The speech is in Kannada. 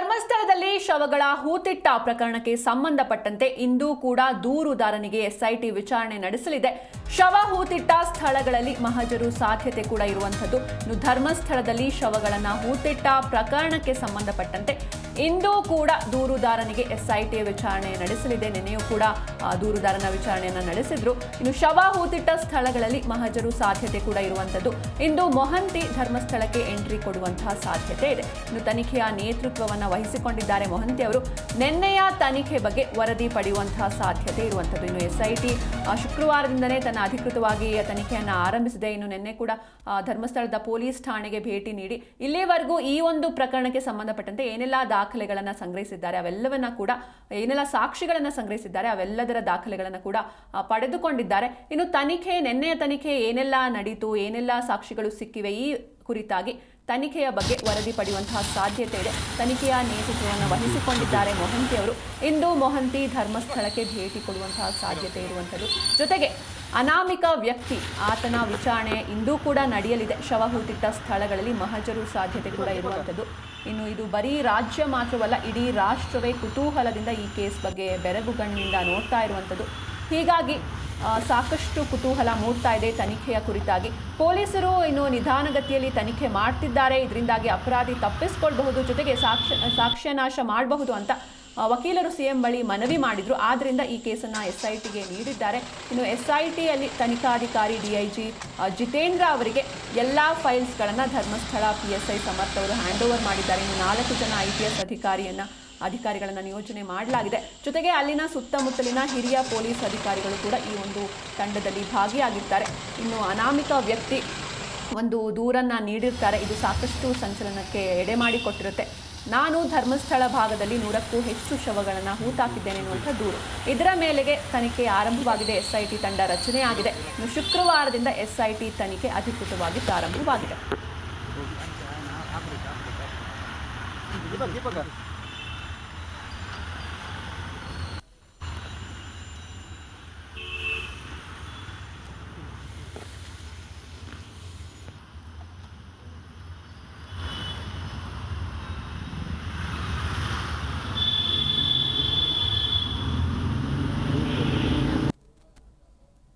ಧರ್ಮಸ್ಥಳದಲ್ಲಿ ಶವಗಳ ಹೂತಿಟ್ಟ ಪ್ರಕರಣಕ್ಕೆ ಸಂಬಂಧಪಟ್ಟಂತೆ ಇಂದು ಕೂಡ ದೂರುದಾರನಿಗೆ ಎಸ್ಐಟಿ ವಿಚಾರಣೆ ನಡೆಸಲಿದೆ. ಶವ ಹೂತಿಟ್ಟ ಸ್ಥಳಗಳಲ್ಲಿ ಮಹಜರು ಸಾಧ್ಯತೆ ಕೂಡ ಇರುವಂಥದ್ದು. ಇನ್ನು ಧರ್ಮಸ್ಥಳದಲ್ಲಿ ಶವಗಳನ್ನು ಹೂತಿಟ್ಟ ಪ್ರಕರಣಕ್ಕೆ ಸಂಬಂಧಪಟ್ಟಂತೆ ಇಂದು ಕೂಡ ದೂರುದಾರನಿಗೆ ಎಸ್ಐಟಿ ವಿಚಾರಣೆ ನಡೆಸಲಿದೆ. ನಿನ್ನೆಯೂ ಕೂಡ ದೂರುದಾರನ ವಿಚಾರಣೆಯನ್ನು ನಡೆಸಿದ್ರು. ಇನ್ನು ಶವ ಹೂತಿಟ್ಟ ಸ್ಥಳಗಳಲ್ಲಿ ಮಹಜರು ಸಾಧ್ಯತೆ ಕೂಡ ಇರುವಂಥದ್ದು. ಇಂದು ಮೊಹಂತಿ ಧರ್ಮಸ್ಥಳಕ್ಕೆ ಎಂಟ್ರಿ ಕೊಡುವಂತಹ ಸಾಧ್ಯತೆ ಇದೆ. ಇನ್ನು ತನಿಖೆಯ ನೇತೃತ್ವವನ್ನು ವಹಿಸಿಕೊಂಡಿದ್ದಾರೆ ಮೊಹಂತಿ ಅವರು. ನಿನ್ನೆಯ ತನಿಖೆ ಬಗ್ಗೆ ವರದಿ ಪಡೆಯುವಂತಹ ಸಾಧ್ಯತೆ ಇರುವಂಥದ್ದು. ಇನ್ನು ಎಸ್ಐಟಿ ಶುಕ್ರವಾರದಿಂದಲೇ ತನ್ನ ಅಧಿಕೃತವಾಗಿ ತನಿಖೆಯನ್ನು ಆರಂಭಿಸಿದೆ. ಇನ್ನು ನಿನ್ನೆ ಕೂಡ ಧರ್ಮಸ್ಥಳದ ಪೊಲೀಸ್ ಠಾಣೆಗೆ ಭೇಟಿ ನೀಡಿ ಇಲ್ಲಿವರೆಗೂ ಈ ಒಂದು ಪ್ರಕರಣಕ್ಕೆ ಸಂಬಂಧಪಟ್ಟಂತೆ ಏನೆಲ್ಲ ದಾಖಲೆಗಳನ್ನು ಸಂಗ್ರಹಿಸಿದ್ದಾರೆ ಅವೆಲ್ಲವನ್ನ ಕೂಡ, ಏನೆಲ್ಲ ಸಾಕ್ಷಿಗಳನ್ನು ಸಂಗ್ರಹಿಸಿದ್ದಾರೆ ಅವೆಲ್ಲದರ ದಾಖಲೆಗಳನ್ನು ಕೂಡ ಪಡೆದುಕೊಂಡಿದ್ದಾರೆ. ಇನ್ನು ನಿನ್ನೆಯ ತನಿಖೆ ಏನೆಲ್ಲ ನಡೀತು, ಏನೆಲ್ಲ ಸಾಕ್ಷಿಗಳು ಸಿಕ್ಕಿವೆ, ಈ ಕುರಿತಾಗಿ ತನಿಖೆಯ ಬಗ್ಗೆ ವರದಿ ಪಡೆಯುವಂತಹ ಸಾಧ್ಯತೆ ಇದೆ. ತನಿಖೆಯ ನೇತೃತ್ವವನ್ನು ವಹಿಸಿಕೊಂಡಿದ್ದಾರೆ ಮೊಹಂತಿ ಅವರು. ಇಂದು ಮೊಹಂತಿ ಧರ್ಮಸ್ಥಳಕ್ಕೆ ಭೇಟಿ ಕೊಡುವಂತಹ ಸಾಧ್ಯತೆ ಇರುವಂಥದ್ದು. ಜೊತೆಗೆ ಅನಾಮಿಕ ವ್ಯಕ್ತಿ, ಆತನ ವಿಚಾರಣೆ ಇಂದು ಕೂಡ ನಡೆಯಲಿದೆ. ಶವ ಹೂತಿಟ್ಟ ಸ್ಥಳಗಳಲ್ಲಿ ಮಹಜರು ಸಾಧ್ಯತೆ ಕೂಡ ಇರುವಂಥದ್ದು. ಇನ್ನು ಇದು ಬರೀ ರಾಜ್ಯ ಮಾತ್ರವಲ್ಲ, ಇಡೀ ರಾಷ್ಟ್ರವೇ ಕುತೂಹಲದಿಂದ ಈ ಕೇಸ್ ಬಗ್ಗೆ ಬೆರಗುಗಣ್ಣಿಂದ ನೋಡ್ತಾ ಇರುವಂಥದ್ದು. ಹೀಗಾಗಿ ಸಾಕಷ್ಟು ಕುತೂಹಲ ಮೂಡ್ತಾ ಇದೆ ತನಿಖೆಯ ಕುರಿತಾಗಿ. ಪೊಲೀಸರು ಇನ್ನು ನಿಧಾನಗತಿಯಲ್ಲಿ ತನಿಖೆ ಮಾಡ್ತಿದ್ದಾರೆ. ಇದರಿಂದಾಗಿ ಅಪರಾಧಿ ತಪ್ಪಿಸ್ಕೊಳ್ಬಹುದು, ಜೊತೆಗೆ ಸಾಕ್ಷ್ಯನಾಶ ಮಾಡಬಹುದು ಅಂತ ವಕೀಲರು ಸಿಎಂ ಬಳಿ ಮನವಿ ಮಾಡಿದ್ರು. ಆದ್ದರಿಂದ ಈ ಕೇಸನ್ನು ಎಸ್ಐಟಿಗೆ ನೀಡಿದ್ದಾರೆ. ಇನ್ನು ಎಸ್ಐಟಿಯಲ್ಲಿ ತನಿಖಾಧಿಕಾರಿ DIG ಜಿತೇಂದ್ರ ಅವರಿಗೆ ಎಲ್ಲ ಫೈಲ್ಸ್ಗಳನ್ನು ಧರ್ಮಸ್ಥಳ PSI ಸಮರ್ಥ ಅವರು ಹ್ಯಾಂಡ್ ಓವರ್ ಮಾಡಿದ್ದಾರೆ. ಇನ್ನು 4 ಜನ IPS ಅಧಿಕಾರಿಗಳನ್ನು ನಿಯೋಜನೆ ಮಾಡಲಾಗಿದೆ. ಜೊತೆಗೆ ಅಲ್ಲಿನ ಸುತ್ತಮುತ್ತಲಿನ ಹಿರಿಯ ಪೊಲೀಸ್ ಅಧಿಕಾರಿಗಳು ಕೂಡ ಈ ಒಂದು ತಂಡದಲ್ಲಿ ಭಾಗಿಯಾಗಿರ್ತಾರೆ. ಇನ್ನು ಅನಾಮಿಕ ವ್ಯಕ್ತಿ ಒಂದು ದೂರನ್ನು ನೀಡಿರ್ತಾರೆ. ಇದು ಸಾಕಷ್ಟು ಸಂಚಲನಕ್ಕೆ ಎಡೆ ಮಾಡಿಕೊಟ್ಟಿರುತ್ತೆ. ನಾನು ಧರ್ಮಸ್ಥಳ ಭಾಗದಲ್ಲಿ 100ಕ್ಕೂ ಹೆಚ್ಚು ಶವಗಳನ್ನು ಹೂತಾಕಿದ್ದೇನೆ ಎನ್ನುವಂಥ ದೂರು. ಇದರ ಮೇಲೆಗೆ ತನಿಖೆ ಆರಂಭವಾಗಿದೆ. SIT ತಂಡ ರಚನೆ ಆಗಿದೆ. ಇನ್ನು ಶುಕ್ರವಾರದಿಂದ SIT ತನಿಖೆ ಅಧಿಕೃತವಾಗಿ ಪ್ರಾರಂಭವಾಗಿದೆ.